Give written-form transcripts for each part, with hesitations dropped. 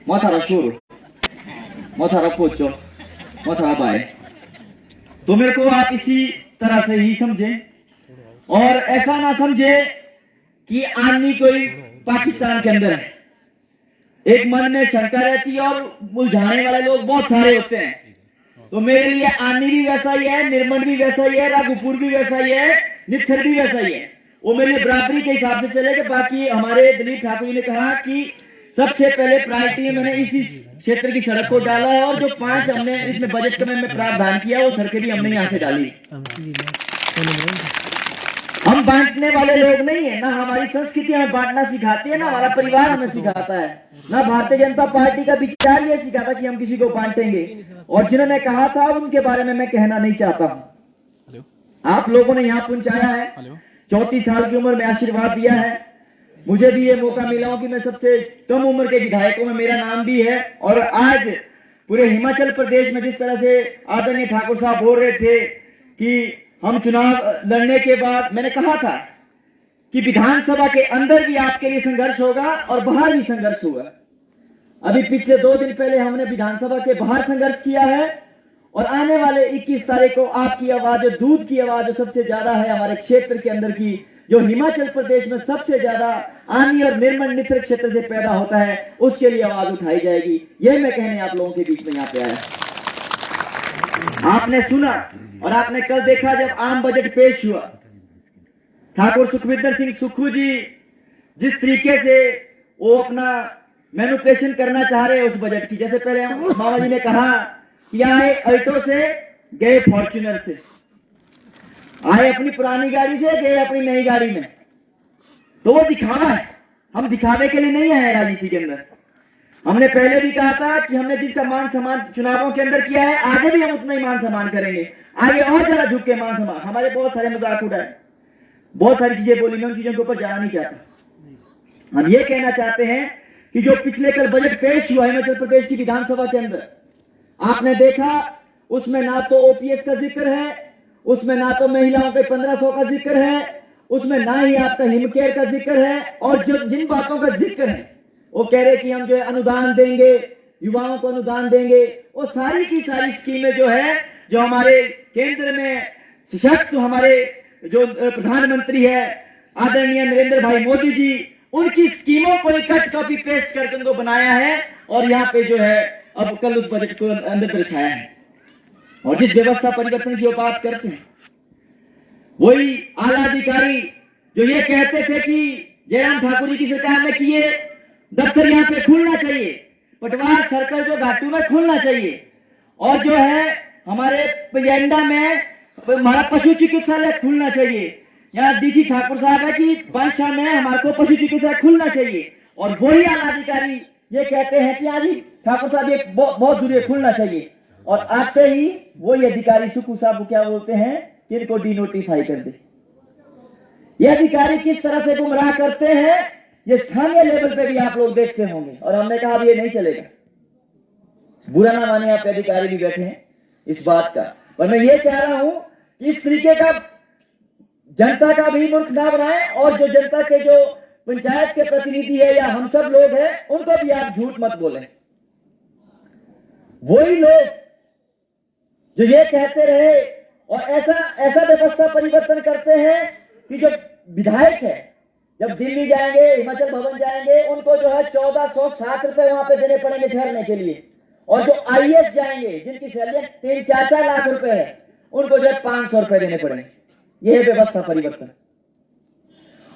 Mothara shuru, mothara pocho, mothara बाय। तो मेरे को आप इसी तरह से ही समझे और ऐसा ना समझे कि आर्मी कोई पाकिस्तान के अंदर है। एक मन में शंका रहती है और उलझाने वाले लोग बहुत सारे होते हैं। तो मेरे लिए आनी भी वैसा ही है, निर्मल भी वैसा ही है, राघोपुर भी वैसा ही है, नित्थर भी वैसा ही है। वो मेरे लिए बराबरी के हिसाब से चलेगा। बाकी हमारे दिलीप ठाकुर जी ने कहा कि सबसे पहले प्रायोरिटी मैंने इसी क्षेत्र की सड़क को डाला है और जो 5 हमने इसमें बजट में प्रावधान किया वो सड़कें भी हमने यहाँ से डाली। हम बांटने वाले लोग नहीं है, ना हमारी संस्कृति हमें बांटना सिखाती है, ना हमारा परिवार हमें सिखाता है, ना भारतीय जनता पार्टी का विचार ये सिखाता कि हम किसी को बांटेंगे। और जिन्होंने कहा था उनके बारे में मैं कहना नहीं चाहता हूँ। आप लोगों ने यहाँ पहुंचाया है, 34 साल की उम्र में आशीर्वाद दिया है। मुझे भी ये मौका मिला हो कि मैं सबसे कम उम्र के विधायकों में मेरा नाम भी है। और आज पूरे हिमाचल प्रदेश में जिस तरह से आदरणीय ठाकुर साहब बोल रहे थे कि हम चुनाव लड़ने के बाद मैंने कहा था कि विधानसभा के अंदर भी आपके लिए संघर्ष होगा और बाहर भी संघर्ष होगा। अभी पिछले 2 दिन पहले हमने विधानसभा के बाहर संघर्ष किया है और आने वाले 21 तारीख को आपकी आवाज, दूध की आवाज जो सबसे ज्यादा है हमारे क्षेत्र के अंदर की, जो हिमाचल प्रदेश में सबसे ज्यादा आनी और निर्मल नित्र क्षेत्र से पैदा होता है, उसके लिए आवाज उठाई जाएगी। यह मैं कहने आप लोगों के बीच में यहाँ पे आया। आपने सुना और आपने कल देखा जब आम बजट पेश हुआ, ठाकुर सुखविंदर सिंह सुक्खू जी जिस तरीके से वो अपना मैनिपुलेशन करना चाह रहे हैं उस बजट की। जैसे पहले मामा जी ने कहा कि आए अल्टो से, गए फॉर्च्यूनर से, आए अपनी पुरानी गाड़ी से, गए अपनी नई गाड़ी में। तो वो दिखावा है, हम दिखावे के लिए नहीं आए राजनीति के अंदर। हमने पहले भी कहा था कि हमने जिसका मान सम्मान चुनावों के अंदर किया है, आगे भी हम उतना ही मान सम्मान करेंगे, आगे और जरा झुक के मान सम्मान। हमारे बहुत सारे मजाक उड़ाए, बहुत सारी चीजें बोली, मैं उन चीजों के ऊपर जाना नहीं चाहता। हम ये कहना चाहते हैं कि जो पिछले कल बजट पेश हुआ हिमाचल प्रदेश की विधानसभा के अंदर, आपने देखा उसमें ना तो ओपीएस का जिक्र है, उसमें ना तो महिलाओं के 1500 का जिक्र है, उसमें ना ही आपका हिमकेयर का जिक्र है। और जो जिन बातों का जिक्र है वो कह रहे कि हम जो है अनुदान देंगे, युवाओं को अनुदान देंगे, वो सारी की सारी स्कीमें जो है, जो हमारे केंद्र में सशक्त हमारे जो प्रधानमंत्री है आदरणीय नरेंद्र भाई मोदी जी, उनकी स्कीमों को कट कॉपी पेस्ट करके उनको बनाया है और यहाँ पे जो है अब कल उस बजट को अंदर दर्शाया है। और जिस व्यवस्था परिवर्तन की बात करते हैं, वही आला अधिकारी जो ये कहते थे कि जयराम ठाकुर जी की सरकार में किए दफ्तर यहाँ पे खुलना चाहिए, पटवार सर्कल जो घाटू में खुलना चाहिए, और जो है हमारे एजेंडा में हमारा पशु चिकित्सालय खुलना चाहिए। यहाँ डीसी ठाकुर साहब है कि बादशाह में हमारे को पशु चिकित्सालय खुलना चाहिए, और वही आला अधिकारी ये कहते हैं कि हाँ जी ठाकुर साहब ये बहुत जरूरी खुलना चाहिए। और आज से ही वही अधिकारी सुक्खू साहब को क्या बोलते हैं कि इनको डिनोटिफाई कर दे। ये अधिकारी किस तरह से गुमराह करते हैं ये स्थानीय लेवल पे भी आप लोग देखते होंगे। और हमने कहा अब ये नहीं चलेगा, बुरा ना माने आप अधिकारी भी बैठे हैं इस बात का, पर मैं ये चाह रहा हूं कि इस तरीके का जनता का भी मूर्ख ना बनाए, और जो जनता के जो पंचायत के प्रतिनिधि है या हम सब लोग हैं उनको भी आप झूठ मत बोलें। वही लोग जो ये कहते रहे और ऐसा व्यवस्था परिवर्तन करते हैं कि जो विधायक है जब दिल्ली जाएंगे, हिमाचल भवन जाएंगे, उनको जो है 1460 रुपए वहां पे देने पड़ेंगे ठहरने के लिए, और जो आईएएस जाएंगे जिनकी सैलरी 3-4 लाख रुपए है, उनको जो है 500 रुपए देने पड़ेंगे। यह है व्यवस्था परिवर्तन।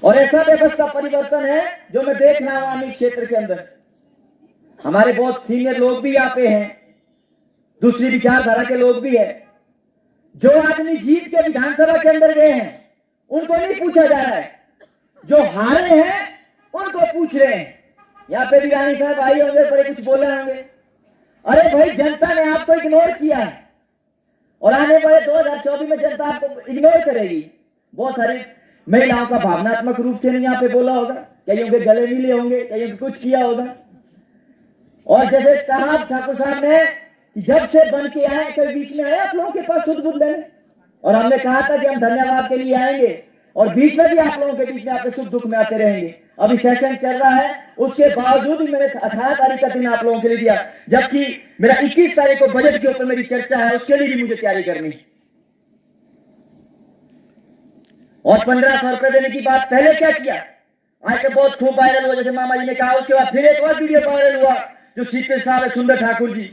और ऐसा व्यवस्था परिवर्तन है जो मैं देख रहा हूं आनी क्षेत्र के अंदर। हमारे बहुत सीनियर लोग भी यहाँ पे हैं, दूसरी विचारधारा के लोग भी है। जो आदमी जीत के विधानसभा के अंदर गए हैं उनको नहीं पूछा जा रहा है, जो हारे हैं उनको पूछ रहे हैं। यहाँ पे भी रानी साहब आई होंगे, बड़े कुछ बोले होंगे, अरे भाई जनता ने आपको इग्नोर किया है और आने वाले 2024 में जनता आपको इग्नोर करेगी। बहुत सारी महिलाओं का भावनात्मक रूप से नहीं यहाँ पे बोला होगा, कईयों के गले मिले होंगे, कईयों के कुछ किया होगा। और जैसे कहा ठाकुर साहब ने कि जब से बन के आए कभी बीच में आए आप लोगों के पास सुध बुध लेने, और हमने कहा था कि हम धन्यवाद के लिए आएंगे। और बीच में भी आप लोगों के बीच में आपके सुख दुख में आते रहेंगे। अभी सेशन चल रहा है, उसके बावजूद भी मैंने 18 तारीख का दिन आप लोगों के लिए दिया, जबकि मेरा 21 तारीख को बजट के ऊपर मेरी चर्चा है, उसके लिए भी मुझे तैयारी करनी। और 1500 रुपए देने की बात पहले क्या किया, आज तो बहुत खूब वायरल हुआ, जैसे मामा जी ने कहा। उसके बाद फिर एक और वीडियो वायरल हुआ जो सीपी साहब है, सुंदर ठाकुर जी,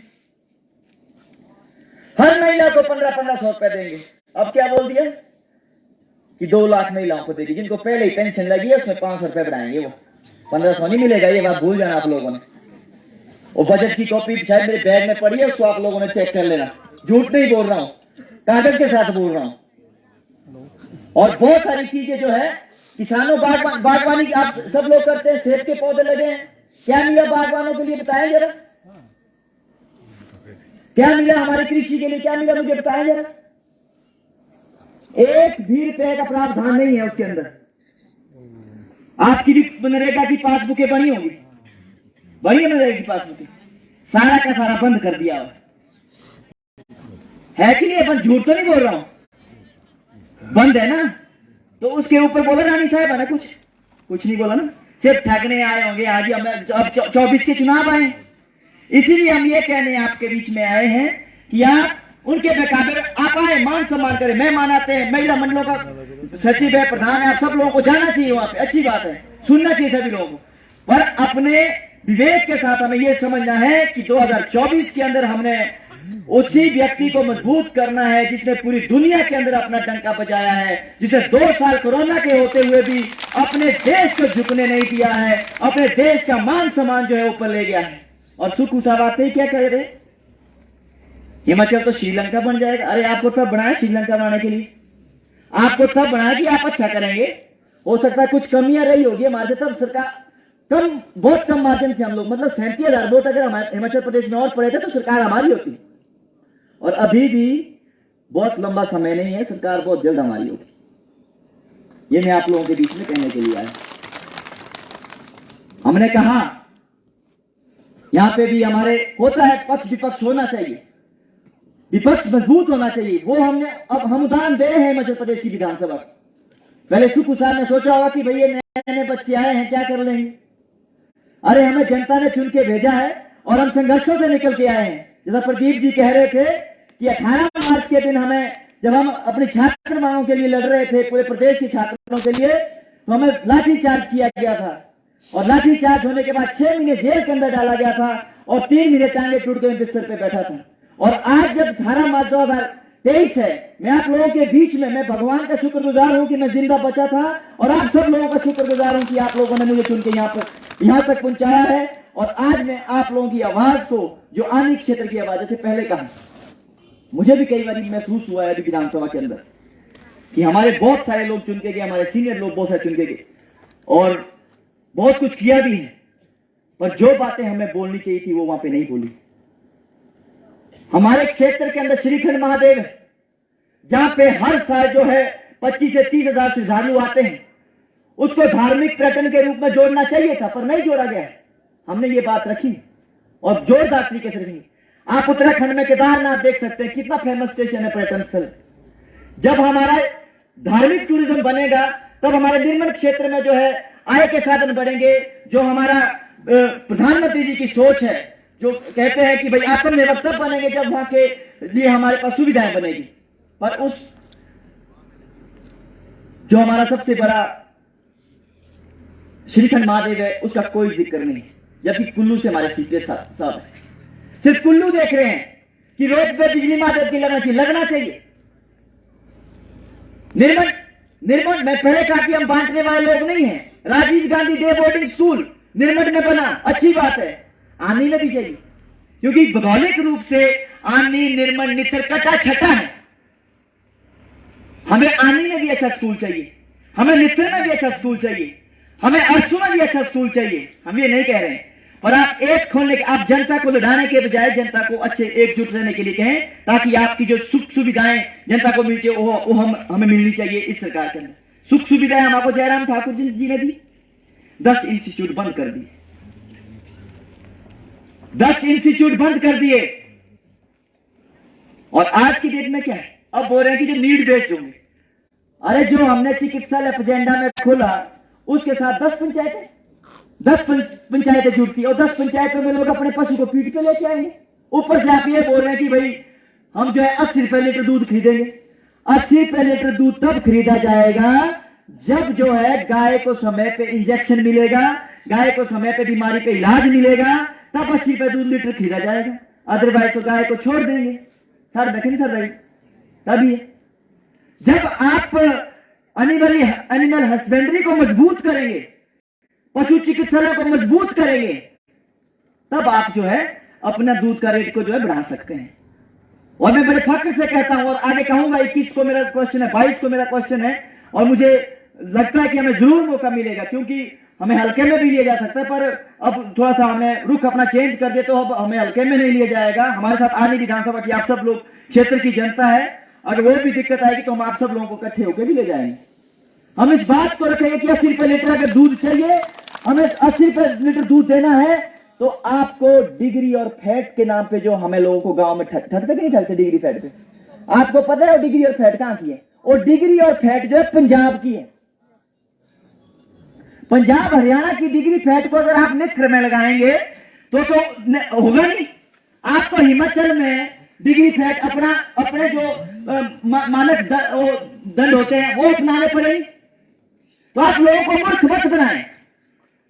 हर महिला को 1500 रुपए देंगे। अब क्या बोल दिया कि 2 लाख महिलाओं को देगी, जिनको पहले ही पेंशन लगी है उसमें 500 रुपए बढ़ाएंगे, वो 1500 नहीं मिलेगा। ये बात भूल जाना आप लोगों ने। वो बजट की कॉपी शायद मेरे बैग में पड़ी है, उसको आप लोगों ने चेक कर लेना। झूठ नहीं बोल रहा हूं, कागज के साथ बोल रहा हूं। और बहुत सारी चीजें जो है, किसानों बागवानी की आप सब लोग करते हैं, सेब के पौधे लगे हैं, क्या मिला बागवानों के लिए बताएं जरा, क्या मिला हमारी कृषि के लिए, क्या मिला मुझे बताएं जरा। एक भी रुपए का प्रावधान नहीं है उसके अंदर। आपकी भी मनरेगा की पासबुकें बनी होंगी, बनी है मनरेगा की पासबुकें, सारा का सारा बंद कर दिया है कि नहीं। अपन झूठ तो नहीं बोल रहा हूं, बंद है ना। तो उसके ऊपर बोला रानी साहब है ना, कुछ नहीं बोला ना, सिर्फ ठगने आए होंगे। आज अब 24 के चुनाव आए, इसीलिए हम ये कहने आपके बीच में आए हैं कि आप उनके मुकाबले आप आए, मान सम्मान करें। मैं मानाते हैं, महिला मंडलों का सचिव है, प्रधान है, आप सब लोगों को जाना चाहिए वहां पे, अच्छी बात है, सुनना चाहिए सभी लोगों को। पर अपने विवेक के साथ हमें यह समझना है कि 2024 के अंदर हमने उसी व्यक्ति को मजबूत करना है जिसने पूरी दुनिया के अंदर अपना डंका बजाया है, जिसने 2 साल कोरोना के होते हुए भी अपने देश को झुकने नहीं दिया है, अपने देश का मान सम्मान जो है ऊपर ले गया है। और सुख साहब आते ही क्या कह रहे, हिमाचल तो श्रीलंका बन जाएगा। अरे आपको तब बनाया श्रीलंका बनाने के लिए, आपको तब बनाया कि आप अच्छा करेंगे। हो सकता है कुछ कमियां रही होगी हमारे, तब सरकार बहुत कम मार्जिन से हम लोग, मतलब 37,000 वोट अगर हमारे हिमाचल प्रदेश में और पड़े थे तो सरकार हमारी होती। और अभी भी बहुत लंबा समय नहीं है, सरकार बहुत जल्द हमारी होगी। ये मैं आप लोगों के बीच में कहने के लिए आया। हमने कहा यहां पे भी हमारे होता है, पक्ष विपक्ष होना चाहिए, विपक्ष मजबूत होना चाहिए। वो हमने, अब हम उदाहरण दे रहे हैं हिमाचल प्रदेश की विधानसभा। पहले सुख साहब ने सोचा होगा कि भैया नए नए बच्चे आए हैं, क्या कर लेंगे। अरे हमें जनता ने चुन के भेजा है और हम संघर्षों से निकल के आए हैं। जैसा प्रदीप जी कह रहे थे कि 18 मार्च के दिन हमें, जब हम अपनी छात्र मांगों के लिए लड़ रहे थे, पूरे प्रदेश के छात्रों के लिए, तो हमें लाठीचार्ज किया गया था। और लाठीचार्ज होने के बाद 6 महीने जेल के अंदर डाला गया था और 3 महीने टांगे टूट गए, बिस्तर पे बैठा था। और आज जब 18 मार्च 2023 है, मैं आप लोगों के बीच में, मैं भगवान का शुक्रगुजार हूं कि मैं जिंदा बचा था, और आप सब लोगों का शुक्रगुजार हूं कि आप लोगों ने मुझे चुन के यहां तक पहुंचाया है। और आज मैं आप लोगों की आवाज को, जो आनी क्षेत्र की आवाज, जैसे पहले कहा, मुझे भी कई बार महसूस हुआ है अभी विधानसभा के अंदर कि हमारे बहुत सारे लोग चुन के गए, हमारे सीनियर लोग बहुत सारे चुन के गए और बहुत कुछ किया भी है, पर जो बातें हमें बोलनी चाहिए थी वो वहां पे नहीं बोली। हमारे क्षेत्र के अंदर श्रीखंड महादेव है, जहां पे हर साल जो है 25 से 30,000 श्रद्धालु आते हैं। उसको धार्मिक पर्यटन के रूप में जोड़ना चाहिए था, पर नहीं जोड़ा गया। हमने ये बात रखी और जोरदार तरीके से रखी। आप उत्तराखंड में केदारनाथ देख सकते हैं, कितना फेमस स्टेशन है, पर्यटन स्थल। जब हमारा धार्मिक टूरिज्म बनेगा तब हमारे निर्मल क्षेत्र में जो है आय के साधन बढ़ेंगे। जो हमारा प्रधानमंत्री जी की सोच है, जो कहते हैं कि भाई आत्मनिर्भर तब बनेंगे जब वहां के लिए हमारे पास सुविधाएं बनेगी। पर उस, जो हमारा सबसे बड़ा श्रीखंड महादेव है, उसका कोई जिक्र नहीं, जबकि कुल्लू से हमारे सीपी साहब है। सिर्फ कुल्लू देख रहे हैं कि रोड पे बिजली महादेव की लगना चाहिए। निर्मल मैं पहले कहा कि हम बांटने वाले लोग नहीं हैं। Rajiv Gandhi day boarding school Nirmal में बना, अच्छी बात है, आनी में भी चाहिए, क्योंकि भौगोलिक रूप से आनी, निर्मल, नित्तर, कटा, छटा है। हमें आनी में भी अच्छा स्कूल चाहिए, हमें नित्तर में भी अच्छा स्कूल चाहिए, हमें अरसू में भी अच्छा स्कूल चाहिए। हम ये नहीं कह रहे हैं, और आप एक खोलने के, आप जनता को लड़ाने के बजाय जनता को अच्छे एकजुट रहने के लिए कहें, ताकि आपकी जो सुख सुविधाएं जनता को मिल चाहिए वो हमें मिलनी चाहिए। इस सरकार के अंदर सुख सुविधाएं हमको जयराम ठाकुर जी ने दी, 10 इंस्टीट्यूट बंद कर दिए, 10 इंस्टीट्यूट बंद कर दिए। और आज की डेट में क्या है, अब बोल रहे हैं कि जो नीड बेस्ड होंगे, अरे जो हमने चिकित्सालय एजेंडा में खोला उसके साथ 10 पंचायतें 10 पंचायतें जुड़ती और 10 पंचायतों में लोग अपने पशु को पीठ पे लेके आएंगे। ऊपर से आप ये बोल रहे हैं कि भाई हम जो है 80 रुपए लीटर दूध खरीदेंगे। 80 रुपए लीटर दूध तब खरीदा जाएगा जब जो है गाय को समय पे इंजेक्शन मिलेगा, गाय को समय पे बीमारी पे इलाज मिलेगा, तब 80 रुपए दूध लीटर खरीदा जाएगा। अदरवाइज तो गाय को छोड़ देंगे। सर देखें सर भाई तभी जब आप एनिमल हस्बेंड्री को मजबूत करेंगे, पशु चिकित्सालय को मजबूत करेंगे, तब आप जो है अपना दूध का रेट को जो है बढ़ा सकते हैं। और मैं बड़े फख्र से कहता हूं और आगे कहूंगा 21 को मेरा क्वेश्चन है, 22 को मेरा क्वेश्चन है और मुझे लगता है कि हमें जरूर मौका मिलेगा क्योंकि हमें हल्के में भी लिया जा सकता है, पर अब थोड़ा सा हमें रुख अपना चेंज कर दे तो अब हमें हल्के में नहीं लिया जाएगा। हमारे साथ आने विधानसभा की आप सब लोग क्षेत्र की जनता है, अगर वो भी दिक्कत आएगी तो हम आप सब लोगों को इकट्ठे होकर भी ले जाएंगे। हम इस बात को रखेंगे कि 80 रुपए लीटर अगर दूध चाहिए, हमें 80 रुपए लीटर दूध देना है तो आपको डिग्री और फैट के नाम पे जो हमें लोगों को गांव में ठगते कि नहीं ठगते डिग्री फैट पे, आपको पता है वो डिग्री और फैट कहां की है? और डिग्री और फैट जो है पंजाब की है। पंजाब हरियाणा की डिग्री फैट को अगर आप नित्र में लगाएंगे तो होगा नहीं। आपको हिमाचल में डिग्री फैट अपने जो मानक दंड होते हैं वो अपनाने पड़ेंगे। तो आप लोगों को मूर्ख मत बनाएं।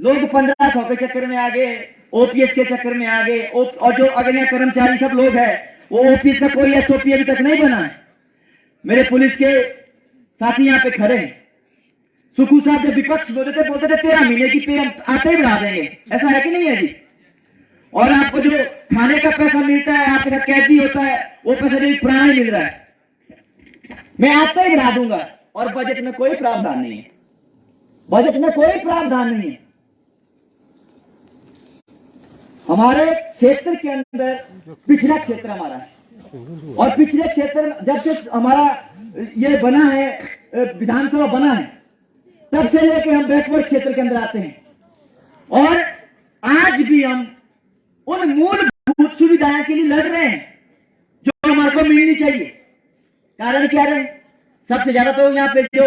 लोग 1500 के चक्कर में आ गए, ओपीएस के चक्कर में आ गए, और जो अगले कर्मचारी सब लोग हैं वो ओपीएस का कोई एसओपी अभी तक नहीं बना है। मेरे पुलिस के साथी यहां पे खड़े हैं। सुखू साहब जब विपक्ष बोलते थे 13 महीने की पे हम आते ही बढ़ा देंगे, ऐसा है कि नहीं है जी? और आपको जो खाने का पैसा मिलता है, आपके साथ कैदी होता है, वो पैसा भी पुराना ही मिल रहा है। मैं आते ही बढ़ा दूंगा और बजट में कोई प्रावधान नहीं है। बजट में कोई प्रावधान नहीं है। हमारे क्षेत्र के अंदर पिछड़ा क्षेत्र हमारा है और पिछले क्षेत्र जब से हमारा ये बना है, विधानसभा बना है, तब से लेके हम बैकवर्ड क्षेत्र के अंदर आते हैं और आज भी हम उन मूलभूत सुविधाओं के लिए लड़ रहे हैं जो हमारे को मिलनी चाहिए। कारण क्या रहे? सबसे ज्यादा तो यहाँ पे जो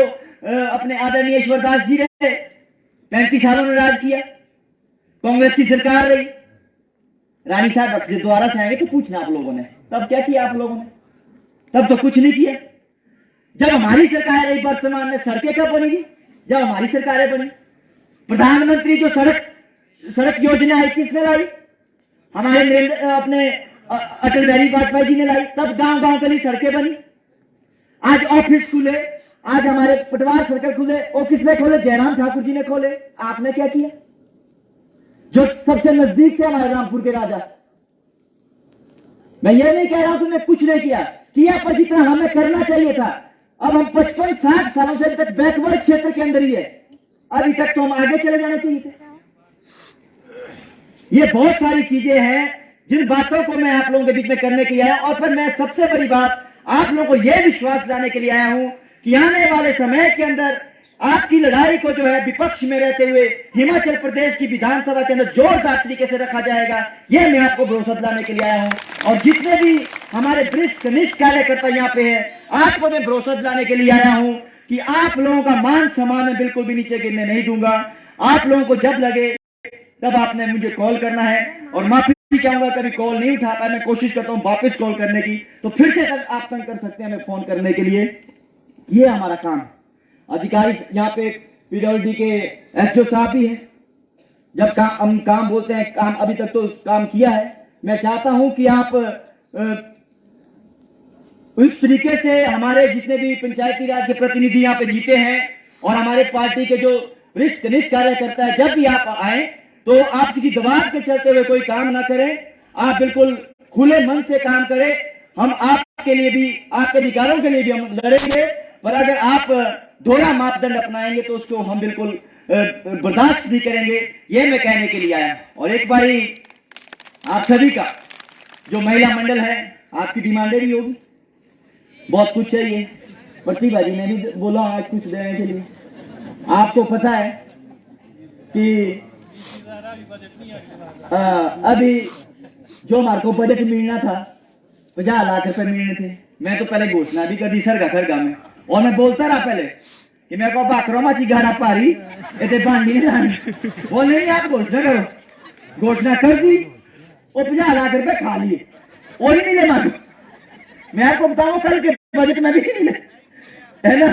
अपने आदरणीय ईश्वरदास जी रहे, 35 सालों में राज किया, कांग्रेस की सरकार रही। रानी साहब अक्सर दोबारा से आएंगे तो पूछना आप लोगों ने तब क्या किया? आप लोगों ने तब तो कुछ नहीं किया। जब हमारी सरकार रही वर्तमान में सड़कें कब बनेगी? जब हमारी सरकारें बनी। प्रधानमंत्री जो सड़क योजना है किसने लाई? हमारे अपने अटल बिहारी वाजपेयी जी ने लाई। तब गांव गांव के लिए सड़कें बनी। आज ऑफिस खुले, आज हमारे पटवार सर्कल खुले, वो किसने खोले? जयराम ठाकुर जी ने खोले। आपने क्या किया? जो सबसे नजदीक थे हमारे रामपुर के राजा। मैं ये नहीं कह रहा हूं तुमने कुछ नहीं किया पर जितना हमें करना चाहिए था। अब हम 55-60 सालों से अभी तक बैकवर्ड क्षेत्र के अंदर ही है। अभी तक तो हम आगे चले जाने चाहिए थे। ये बहुत सारी चीजें हैं जिन बातों को मैं आप लोगों के बीच में करने के लिए आया, और फिर मैं सबसे बड़ी बात आप लोगों को यह विश्वास दिलाने के लिए आया हूं कि आने वाले समय के अंदर आपकी लड़ाई को जो है विपक्ष में रहते हुए हिमाचल प्रदेश की विधानसभा के अंदर जोरदार तरीके से रखा जाएगा। यह मैं आपको भरोसा दिलाने के लिए आया हूं। और जितने भी हमारे वरिष्ठ कनिष्ठ कार्यकर्ता यहाँ पे हैं, आपको मैं भरोसा दिलाने के लिए आया हूं कि आप लोगों का मान सम्मान में बिल्कुल भी नीचे गिरने नहीं दूंगा। आप लोगों को जब लगे तब आपने मुझे कॉल करना है, और माफी चाहूंगा कभी कॉल नहीं उठा पाया, मैं कोशिश करता हूं वापस कॉल करने की, तो फिर से आप तंग कर सकते हैं हमें फोन करने के लिए। ये हमारा काम है। अधिकारी यहाँ पे पीडब्ल्यूडी के एसडीओ साहब भी हैं। जब हम काम बोलते हैं, काम अभी तक तो काम किया है। मैं चाहता हूं कि आप उस तरीके से हमारे जितने भी पंचायती राज के प्रतिनिधि यहाँ पे जीते हैं और हमारे पार्टी के जो वरिष्ठ कनिष्ठ कार्यकर्ता है, जब भी आप आए तो आप किसी दबाव के चलते हुए कोई काम ना करें। आप बिल्कुल खुले मन से काम करें। हम आपके लिए भी, आपके अधिकारों के लिए भी हम लड़ेंगे, पर अगर आप दोहरा मापदंड अपनाएंगे तो उसको हम बिल्कुल बर्दाश्त नहीं करेंगे। ये मैं कहने के लिए आया। और एक बारी आप सभी का जो महिला मंडल है, आपकी डिमांडें भी होगी, बहुत कुछ चाहिए। प्रतिभा जी ने भी बोला आज कुछ देने के लिए। आपको पता है कि अभी जो हमारे को बजट मिलना था 50 लाख रुपए मिलने थे। मैं तो पहले घोषणा भी कर दी सरगा में और मैं बोलता रहा पहले कि मेरे को बाकरो माची गाड़ा पारी इतने बांधी नहीं लानी, बोले नहीं आप घोषणा करो, घोषणा कर दी, वो 50 लाख रुपए खा लिए और ही मिले मालूम। मैं आपको बताऊं कल के बजट में भी नहीं मिले, है ना।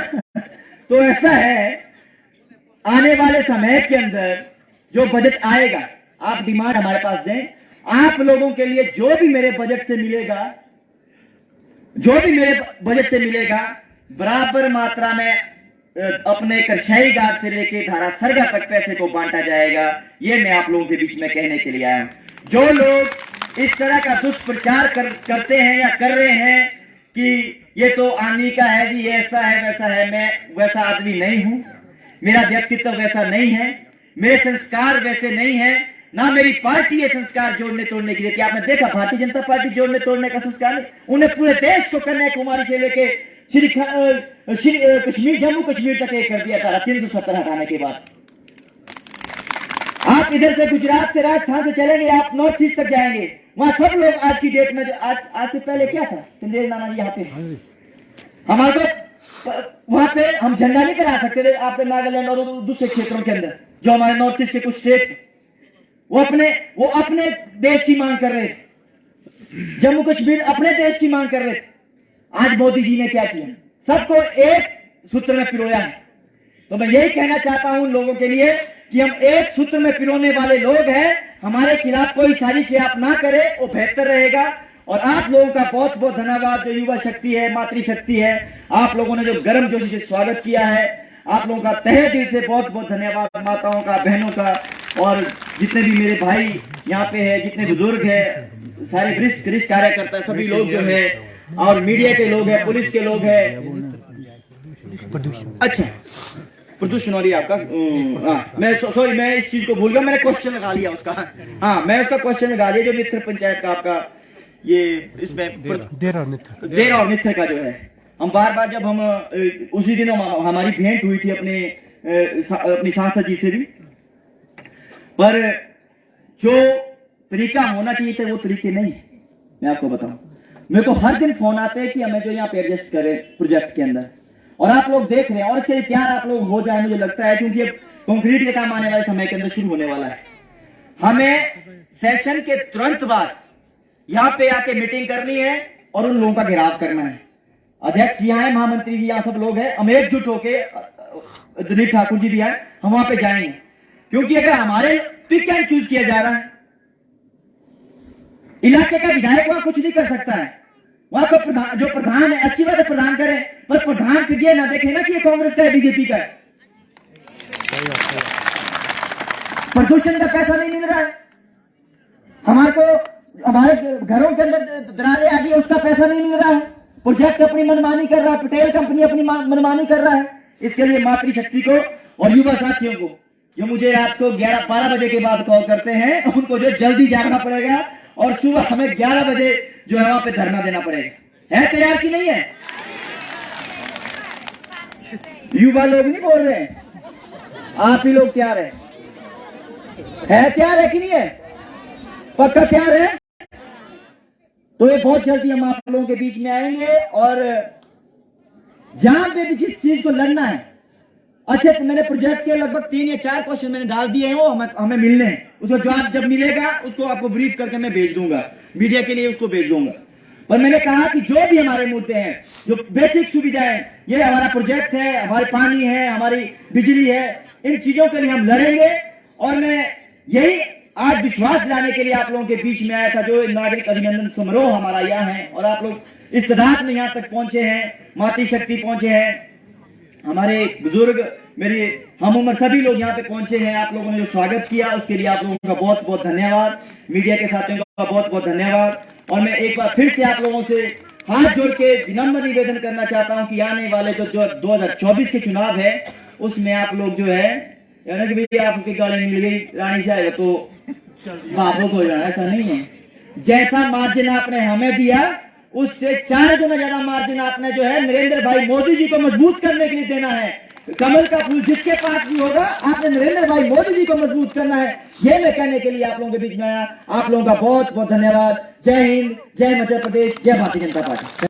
तो ऐसा है, आने वाले समय के अंदर जो बजट आएगा, आप डिमांड हमारे पास दें, आप लोगों के लिए जो भी मेरे बजट से मिलेगा, जो भी मेरे बजट से मिलेगा, बराबर मात्रा में अपने करशाई घाट से लेके धारा सरगा तक पैसे को बांटा जाएगा। ये मैं आप लोगों के बीच में कहने के लिए आया हूं। जो लोग इस तरह का दुष्प्रचार करते हैं या कर रहे हैं कि ये तो आंधी का है जी, ये ऐसा है वैसा है, मैं वैसा आदमी नहीं हूं, मेरा व्यक्तित्व वैसा नहीं है, मेरे संस्कार वैसे नहीं है, ना मेरी पार्टी ये संस्कार जोड़ने तोड़ने की देती। आपने देखा भारतीय जनता पार्टी जोड़ने तोड़ने का संस्कार नहीं, उन्हें पूरे देश को कन्याकुमारी से लेके कश्मीर, जम्मू कश्मीर तक एक कर दिया था 370 हटाने के बाद। आप इधर से गुजरात से राजस्थान से चलेंगे, आप नॉर्थ ईस्ट तक जाएंगे, वहां सब लोग आज की डेट में, जो आज से पहले क्या था, चंदेल नाना यहाँ पे हमारे को वहां पे हम झंडा नहीं फहरा सकते थे। आपके नागालैंड और दूसरे क्षेत्रों के अंदर जो हमारे नॉर्थ ईस्ट के कुछ स्टेट, वो अपने देश की मांग कर रहे थे, जम्मू कश्मीर अपने देश की मांग कर रहे थे। आज मोदी जी ने क्या किया, सबको एक सूत्र में पिरोया है। तो मैं यही कहना चाहता हूं लोगों के लिए कि हम एक सूत्र में पिरोने वाले लोग हैं, हमारे खिलाफ कोई साजिश आप ना करें, वो बेहतर रहेगा। और आप लोगों का बहुत बहुत धन्यवाद, जो युवा शक्ति है, मातृशक्ति है, आप लोगों ने जो गर्म जोशी से स्वागत किया है, आप लोगों का तहे दिल से बहुत बहुत धन्यवाद, माताओं का, बहनों का, और जितने भी मेरे भाई यहाँ पे है, जितने बुजुर्ग है, सारे वरिष्ठ कार्यकर्ता, सभी लोग जो है, और मीडिया के लोग हैं, पुलिस के लोग हैं। अच्छा, प्रदूषण हो रही है आपका, मैं सॉरी, मैं इस चीज को भूल गया, मैंने क्वेश्चन लगा लिया उसका। हाँ, मैं उसका क्वेश्चन लगा लिया, जो मित्र पंचायत का आपका ये इसमें देर और मित्र का जो है, हम बार बार जब हम उसी दिन हमारी भेंट हुई थी अपनी सांसद जी से भी, पर जो तरीका होना चाहिए था वो तरीके नहीं। मैं आपको बताऊं, मेरे को हर दिन फोन आते हैं कि हमें जो यहाँ पे एडजस्ट करें प्रोजेक्ट के अंदर, और आप लोग देख रहे हैं, और इसके लिए तैयार आप लोग हो जाए मुझे लगता है, क्योंकि अब कंक्रीट का काम आने वाले समय के अंदर शुरू होने वाला है। हमें सेशन के तुरंत बाद यहाँ पे आके मीटिंग करनी है और उन लोगों का घेराव करना है। अध्यक्ष यहाँ है, महामंत्री जी यहाँ सब लोग हैं, हम एकजुट होके, दिलीप ठाकुर जी भी आए, हम वहां पे जाएंगे। क्योंकि अगर हमारे पिक एंड चूज किया जा रहा है, इलाके का विधायक वहां कुछ नहीं कर सकता है, वहां का जो प्रधान है, अच्छी बात है प्रधान करें, पर प्रधान फिर ये ना देखे ना कि ये कांग्रेस का है, बीजेपी का है। प्रदूषण का पैसा नहीं मिल रहा है, हमारे घरों के अंदर दरारें आ गई, उसका पैसा नहीं मिल रहा है, प्रोजेक्ट अपनी मनमानी कर रहा है, पटेल कंपनी अपनी मनमानी कर रहा है। इसके लिए मातृशक्ति को और युवा साथियों को, जो मुझे रात को 11-12 बजे के बाद कॉल करते हैं, उनको जो जल्दी जागना पड़ेगा और सुबह हमें 11 बजे जो है वहां पे धरना देना पड़ेगा। है तैयार की नहीं है? युवा लोग नहीं बोल रहे हैं, आप ही लोग तैयार है तैयार है कि नहीं है? पक्का तैयार है? तो ये बहुत जल्दी हम आप लोगों के बीच में आएंगे, और जहां पे भी जिस चीज को लड़ना है, अच्छा, तो मैंने प्रोजेक्ट के लगभग 3 या 4 क्वेश्चन मैंने डाल दिए हैं, वो हमें मिलने हैं, उसको जवाब जब मिलेगा उसको आपको ब्रीफ करके मैं भेज दूंगा, मीडिया के लिए उसको भेज दूंगा। पर मैंने कहा कि जो भी हमारे मुद्दे हैं, जो बेसिक सुविधाएं, ये हमारा प्रोजेक्ट है, हमारे पानी है, हमारी बिजली है, इन चीजों के लिए हम लड़ेंगे। और मैं यही आज विश्वास दिलाने के लिए आप लोगों के बीच में आया था, जो नागरिक अभिनंदन समारोह हमारा यहाँ है, और आप लोग इस तादाद में यहाँ तक पहुंचे हैं, मातृशक्ति पहुंचे हैं, हमारे बुजुर्ग, मेरे हम उम्र सभी लोग यहाँ पे पहुंचे हैं। आप लोगों ने जो स्वागत किया उसके लिए आप लोगों का बहुत बहुत धन्यवाद, मीडिया के साथियों का बहुत बहुत धन्यवाद। और मैं एक बार फिर से आप लोगों से हाथ जोड़ के विनम्र निवेदन करना चाहता हूं कि आने वाले जो 2024 के चुनाव है, उसमें आप लोग जो है, यानी कि भैया आपकी गाड़ी मिल गई रानी साहब तो भावुक हो जाना, ऐसा नहीं है। जैसा मार्जिन आपने हमें दिया, उससे 4 गुना ज्यादा मार्जिन आपने जो है नरेंद्र भाई मोदी जी को मजबूत करने के लिए देना है। कमल का फूल जिसके पास भी होगा, आपने नरेंद्र भाई मोदी जी को मजबूत करना है। ये मैं कहने के लिए आप लोगों के बीच में आया। आप लोगों का बहुत बहुत धन्यवाद। जय हिंद, जय मध्य प्रदेश, जय भारतीय जनता पार्टी।